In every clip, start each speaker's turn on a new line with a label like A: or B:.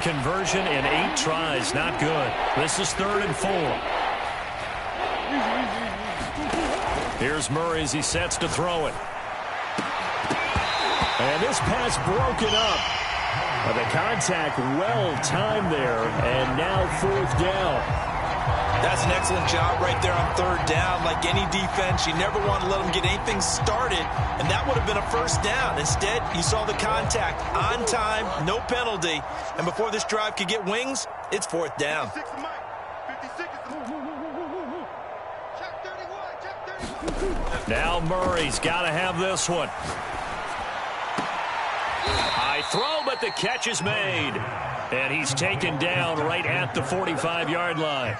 A: 2-point conversion in 8 tries. Not good. This is 3rd and 4. Here's Murray as he sets to throw it. And this pass broken up. The contact well timed there, and now 4th down.
B: That's an excellent job right there on 3rd down. Like any defense, you never want to let them get anything started, and that would have been a 1st down. Instead, you saw the contact on time, no penalty, and before this drive could get wings, it's 4th down.
A: Now Murray's got to have this one. High throw, but the catch is made. And he's taken down right at the 45-yard line.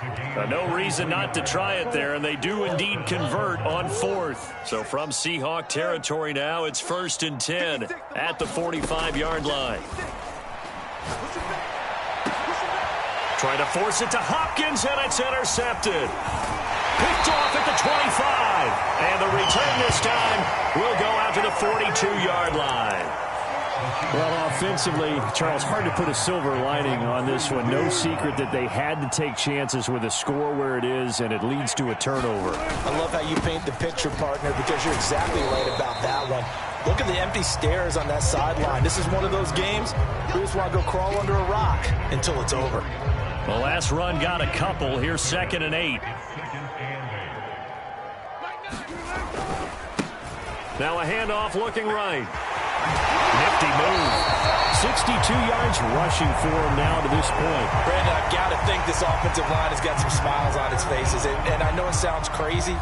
A: No reason not to try it there, and they do indeed convert on 4th. So from Seahawk territory now, it's 1st and 10 at the 45-yard line. Trying to force it to Hopkins, and it's intercepted. Picked off at the 25. And the return this time will go out to the 42-yard line.
C: Well, offensively, Charles, hard to put a silver lining on this one. No secret that they had to take chances with a score where it is, and it leads to a turnover.
B: I love how you paint the picture, partner, because you're exactly right about that one. Look at the empty stairs on that sideline. This is one of those games you just want to go crawl under a rock until it's over.
A: The last run got a couple. Here's 2nd and 8. Now a handoff looking right. Nifty move. 62 yards rushing for him now to this point.
B: Brandon, I've got to think this offensive line has got some smiles on its faces. And I know it sounds crazy,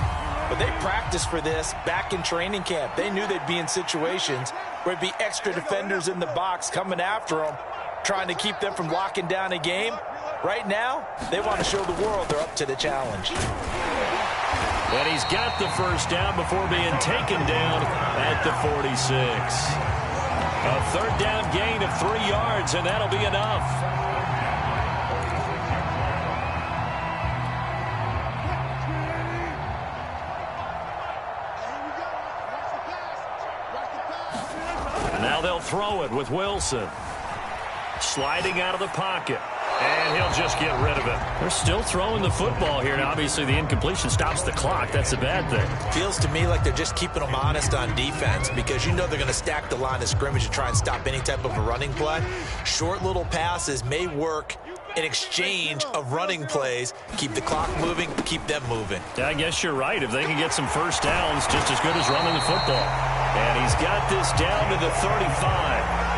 B: but they practiced for this back in training camp. They knew they'd be in situations where it'd be extra defenders in the box coming after them, trying to keep them from locking down a game. Right now, they want to show the world they're up to the challenge.
A: And he's got the 1st down before being taken down at the 46. A 3rd down gain of 3 yards, and that'll be enough. And now they'll throw it with Wilson. Sliding out of the pocket. And he'll just get rid of it. They're still throwing the football here. Now, obviously, the incompletion stops the clock. That's a bad thing.
B: Feels to me like they're just keeping them honest on defense because you know they're going to stack the line of scrimmage to try and stop any type of a running play. Short little passes may work in exchange of running plays. Keep the clock moving, keep them moving.
A: Yeah, I guess you're right. If they can get some 1st downs, just as good as running the football. And he's got this down to the 35.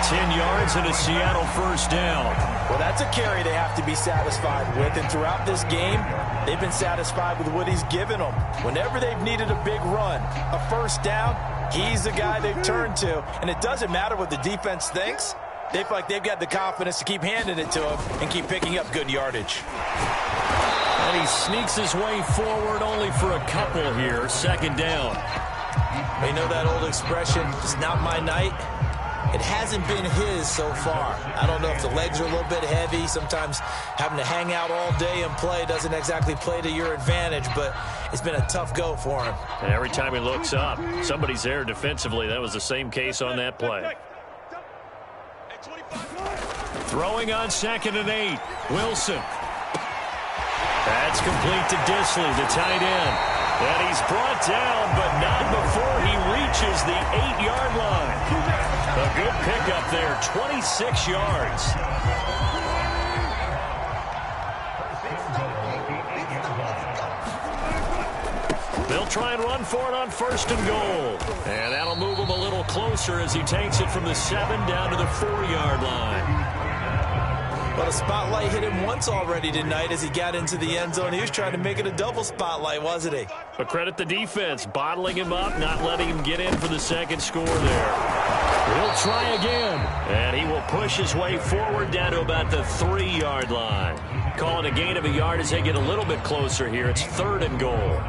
A: 10 yards and a Seattle 1st down.
B: Well, that's a carry they have to be satisfied with. And throughout this game, they've been satisfied with what he's given them. Whenever they've needed a big run, a 1st down, he's the guy they've turned to. And it doesn't matter what the defense thinks. They feel like they've got the confidence to keep handing it to him and keep picking up good yardage.
A: And he sneaks his way forward only for a couple here. 2nd down.
B: You know that old expression, it's not my night? It hasn't been his so far. I don't know if the legs are a little bit heavy. Sometimes having to hang out all day and play doesn't exactly play to your advantage, but it's been a tough go for him.
A: And every time he looks up, somebody's there defensively. That was the same case on that play. Throwing on 2nd and 8. Wilson. That's complete to Disley, the tight end. And he's brought down, but not before he reaches the 8-yard line. A good pickup there, 26 yards. They'll try and run for it on 1st and goal. And that'll move him a little closer as he takes it from the 7 down to the 4-yard line.
B: Well, the spotlight hit him once already tonight as he got into the end zone. He was trying to make it a double spotlight, wasn't he?
A: But credit the defense, bottling him up, not letting him get in for the 2nd score there. He'll try again, and he will push his way forward down to about the 3-yard line. Calling a gain of a yard as they get a little bit closer here. It's 3rd and goal.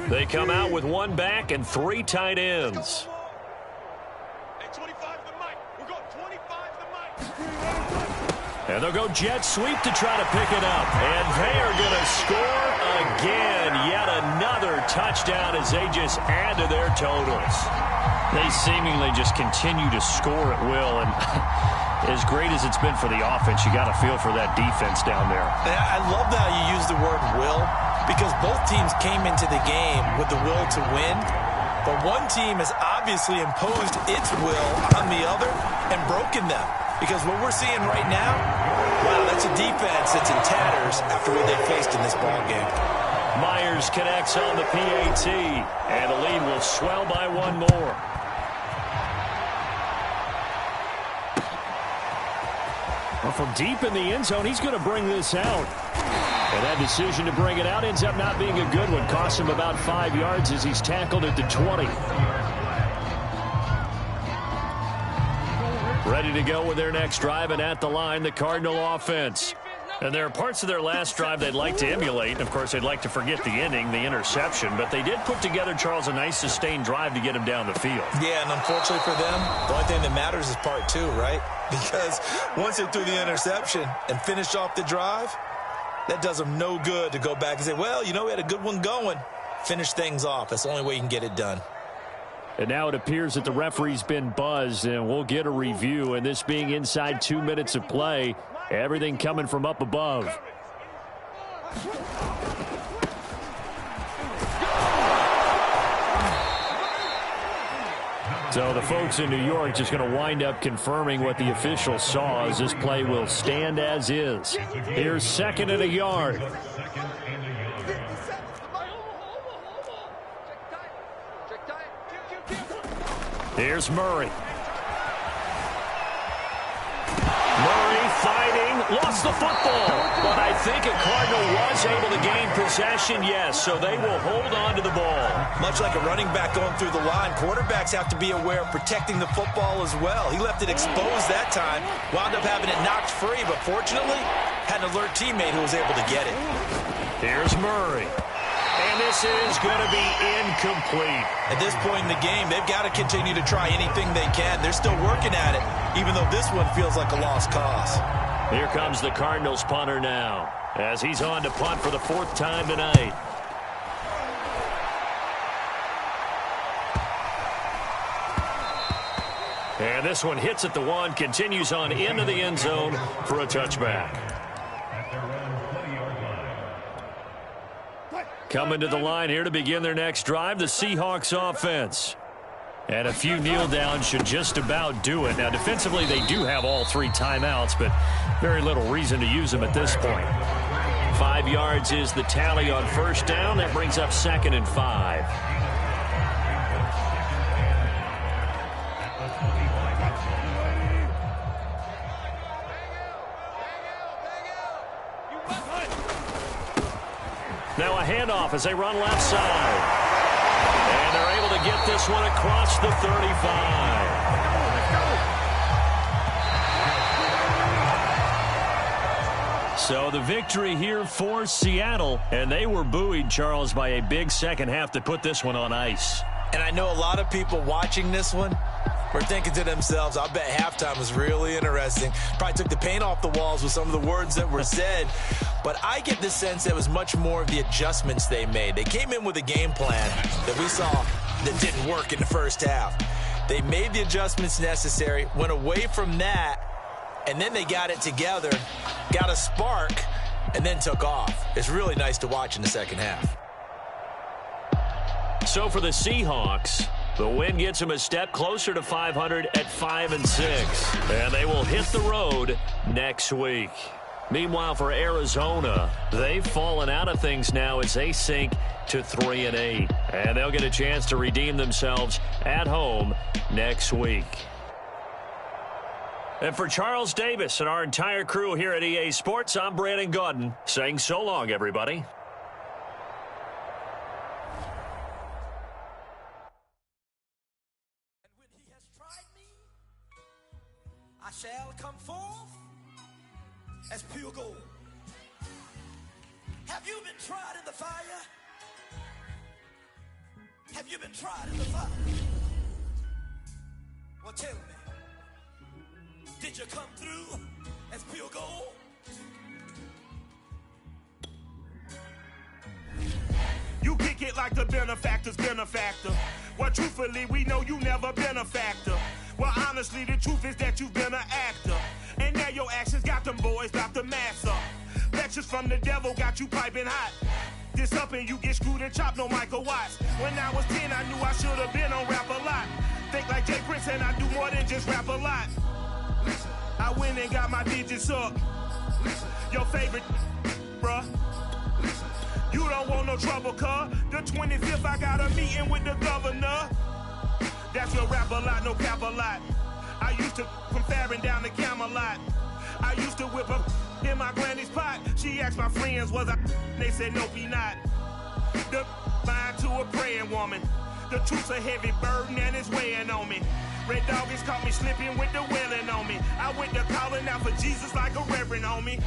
A: They come out with 1 back and 3 tight ends. And they'll go jet sweep to try to pick it up. And they are going to score again. Yet another touchdown as they just add to their totals. They seemingly just continue to score at will. And as great as it's been for the offense, you got to feel for that defense down there.
B: I love how you use the word will, because both teams came into the game with the will to win. But one team has obviously imposed its will on the other and broken them. Because what we're seeing right now, wow, that's a defense that's in tatters after what they faced in this ballgame.
A: Myers connects on the PAT, and the lead will swell by one more. Well, from deep in the end zone, he's going to bring this out. And that decision to bring it out ends up not being a good one. Costs him about 5 yards as he's tackled at the 20. Ready to go with their next drive, and at the line, the Cardinal offense. And there are parts of their last drive they'd like to emulate. And, of course, they'd like to forget the ending, the interception. But they did put together, Charles, a nice sustained drive to get him down the field.
B: Yeah, and unfortunately for them, the only thing that matters is part two, right? Because once they threw the interception and finished off the drive, that does them no good to go back and say, well, you know, we had a good one going. Finish things off. That's the only way you can get it done.
C: And now it appears that the referee's been buzzed, and we'll get a review. And this being inside 2 minutes of play, everything coming from up above. So the folks in New York just going to wind up confirming what the official saw, as this play will stand as is. Here's 2nd and a yard. Here's Murray. Murray fighting, lost the football. But I think a Cardinal was able to gain possession, yes, so they will hold on to the ball.
B: Much like a running back going through the line, quarterbacks have to be aware of protecting the football as well. He left it exposed that time, wound up having it knocked free, but fortunately had an alert teammate who was able to get it.
A: Here's Murray. And this is going to be incomplete.
B: At this point in the game, they've got to continue to try anything they can. They're still working at it, even though this one feels like a lost cause.
A: Here comes the Cardinals punter now, as he's on to punt for the 4th time tonight. And this one hits at the 1, continues on into the end zone for a touchback. Coming to the line here to begin their next drive, the Seahawks offense. And a few kneel downs should just about do it. Now, defensively, they do have all 3 timeouts, but very little reason to use them at this point. 5 yards is the tally on 1st down. That brings up 2nd and 5. Now a handoff as they run left side. And they're able to get this one across the 35. So the victory here for Seattle. And they were buoyed, Charles, by a big second half to put this one on ice.
B: And I know a lot of people watching this one were thinking to themselves, I bet halftime was really interesting. Probably took the paint off the walls with some of the words that were said. But I get the sense that it was much more of the adjustments they made. They came in with a game plan that we saw that didn't work in the first half. They made the adjustments necessary, went away from that, and then they got it together, got a spark, and then took off. It's really nice to watch in the second half.
A: So for the Seahawks, the win gets them a step closer to 500 at 5-6. And they will hit the road next week. Meanwhile, for Arizona, they've fallen out of things now as they sink to 3-8. And they'll get a chance to redeem themselves at home next week. And for Charles Davis and our entire crew here at EA Sports, I'm Brandon Gaudin saying so long, everybody.
D: Shall come forth as pure gold. Have you been tried in the fire? Have you been tried in the fire? Well, tell me, did you come through? as pure gold.
E: You kick it like the benefactor's benefactor. Well, truthfully, we know you never been a factor. Well, honestly, the truth is that you've been an actor. And now your actions got them boys about to mass up. Lectures from the devil got you piping hot. This up and you get screwed and chopped, no Michael Watts. When I was 10, I knew I should have been on Rap a Lot. Think like Jay Prince and I do more than just rap a lot. I went and got my digits up. Your favorite, bruh. You don't want no trouble, cuz. The 25th, I got a meeting with the governor. That's your rap a lot, no cap a lot. I used to from Farron down to Camelot. I used to whip up in my granny's pot. She asked my friends, was I? They said, no, be not. The fine to a praying woman. The truth's a heavy burden and it's weighing on me. Red Doggies caught me slipping with the wailing on me. I went to calling out for Jesus like a reverend on me.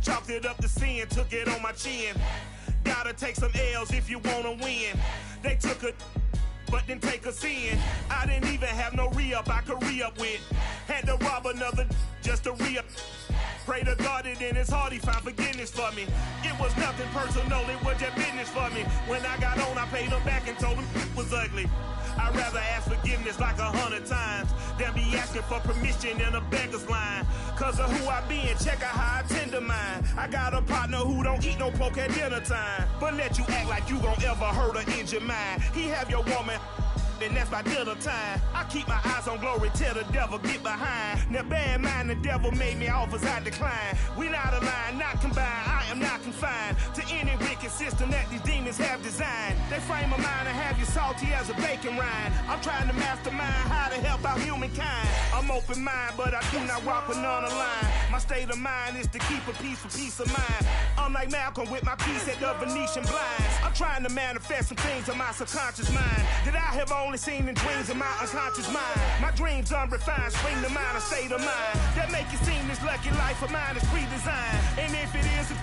E: Chalked it up to sin, took it on my chin. Gotta take some L's if you wanna win. They took a but didn't take a sin. I didn't even have no re-up I could re-up with. Had to rob another just to re-up. Pray to God that in his heart he found forgiveness for me. It was nothing personal, it was just business for me. When I got on, I paid him back and told him it was ugly. I'd rather ask forgiveness like 100 times than be asking for permission in a beggar's line. Cause of who I be and check out how I tend to mine. I got a partner who don't eat no pork at dinner time, but let you act like you gon' ever hurt or injure mine. He have your woman, and that's by dinner time. I keep my eyes on glory till the devil get behind. Now bear in mind the devil made me offers I decline. We not aligned, not combined, I am not confined to any wicked system that these demons have designed. They frame a mind and have you salty as a bacon rind. I'm trying to mastermind how to help out humankind. I'm open mind, but I do not walk with none aligned. My state of mind is to keep a peace for peace of mind. Unlike Malcolm with my piece at the Venetian blinds. I'm trying to manifest some things in my subconscious mind that I have only seen in dreams in my unconscious mind. My dreams unrefined, spring to mind, a state of mind that make it seem this lucky life of mine is pre-designed. And if it is, if